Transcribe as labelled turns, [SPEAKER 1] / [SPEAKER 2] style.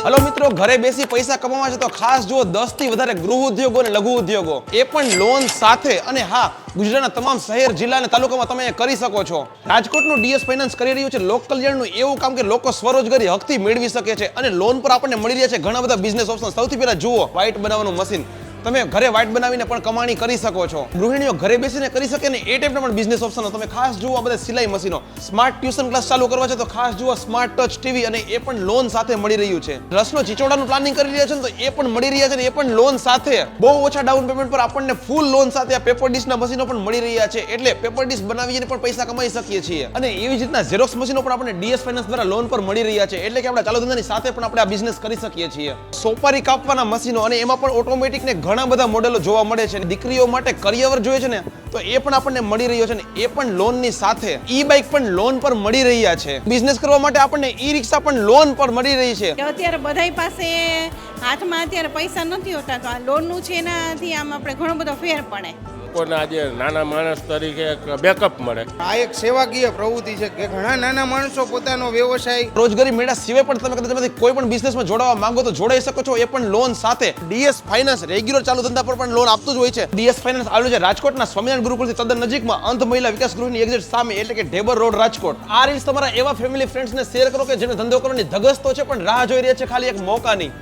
[SPEAKER 1] Hello મિત્રો, ઘરે બેસી પૈસા કમાવા છે તો ખાસ જુઓ 10 થી વધારે ગૃહ ઉદ્યોગો અને લઘુ ઉદ્યોગો, એ પણ લોન સાથે. અને હા, ગુજરાતના તમામ શહેર, જિલ્લા અને તાલુકામાં તમે કરી શકો છો. રાજકોટનું ડીએસ ફાઇનાન્સ કરી રહ્યું છે લોક કલ્યાણનું એવું કામ કે લોકો સ્વરોજગારી હકથી મેળવી શકે છે અને લોન પર આપણને મળી રહ્યા છે ઘણા બધા બિઝનેસ ઓપ્શન. સૌથી પહેલા જુઓ વ્હાઇટ બનાવવાનું મશીન. તમે ઘરે વ્હાઇટ બનાવીને પણ કમાણી કરી શકો છો. ગૃહિણીઓ ઘરે બેસીને કરી શકે ને એ ટાઈપના પણ બિઝનેસ ઓપ્શનો. તમે ખાસ જુઓ આ બધા સિલાઈ મશીનો. સ્માર્ટ ટ્યુશન ક્લાસ ચાલુ કરવા છે તો ખાસ જુઓ સ્માર્ટ ટચ ટીવી, અને એ પણ લોન સાથે મળી રહ્યું છે. રસનો ચીચોડાનું પ્લાનિંગ કરી રહ્યા છે ને તો એ પણ મળી રહ્યા છે ને એ પણ લોન સાથે. બહુ ઓછા ડાઉન પેમેન્ટ પર આપણને ફૂલ લોન સાથે આ પેપર ડીશના મશીનો પણ મળી રહ્યા છે. એટલે પેપર ડીશ બનાવીને પણ પૈસા કમાઈ શકીએ છીએ. અને એવી જ રીતના ઝેરોક્સ મશીનો પણ આપણને ડીએસ ફાઇનાન્સ દ્વારા લોન પર મળી રહ્યા છે. એટલે કે આપણા ચાલુ ધંધાની સાથે પણ આપણે આ બિઝનેસ કરી શકીએ છીએ. સોપારી કાપવાના મશીનો, અને એમાં પણ ઓટોમેટિક ને ઘણા બધા મોડેલો જોવા મળે છે. દીકરીઓ માટે કરિયર જોઈએ છે ને તો એ પણ આપણને મળી રહ્યો છે ને એ પણ લોનની સાથે. ઈ બાઇક પણ લોન પર મળી રહ્યા છે. બિઝનેસ કરવા માટે આપણને ઈ રિક્ષા પણ લોન પર મળી રહી છે.
[SPEAKER 2] અત્યારે બધાય પાસે હાથમાં અત્યારે પૈસા નથી હોતા, તો આ લોનનું છે એનાથી આમ આપણે ઘણો બધો ફેર પડે.
[SPEAKER 3] લોકોને આજે નાના માણસ તરીકે બેકઅપ મળે.
[SPEAKER 4] આ એક સેવાકીય પ્રવૃત્તિ છે કે ઘણા નાના માણસો પોતાનો વ્યવસાય
[SPEAKER 1] રોજગારી મેળા સિવાય પણ તમે કદાચ કોઈ પણ બિઝનેસમાં જોડાવા માંગો તો જોડાઈ શકો છો, એ પણ લોન સાથે. ડીએસ ફાઇનાન્સ રેગ્યુલર ચાલુ ધંધા પર પણ લોન આપતું જ હોય છે. ડીએસ ફાઇનાન્સ આવેલું છે રાજકોટના સ્વામિનારાયણ ગુરુકુળથી તદ્દન નજીકમાં, અંધ મહિલા વિકાસ ગૃહની એક્ઝેક્ટ સામે, એટલે કે ઢેબર રોડ, રાજકોટ. આ રીલ્સ તમારા એવા ફેમિલી ફ્રેન્ડ્સને શેર કરો કે જેને ધંધો કરવાની ધગસ તો છે પણ રાહ જોઈ રહ્યા છે ખાલી એક મોકાની.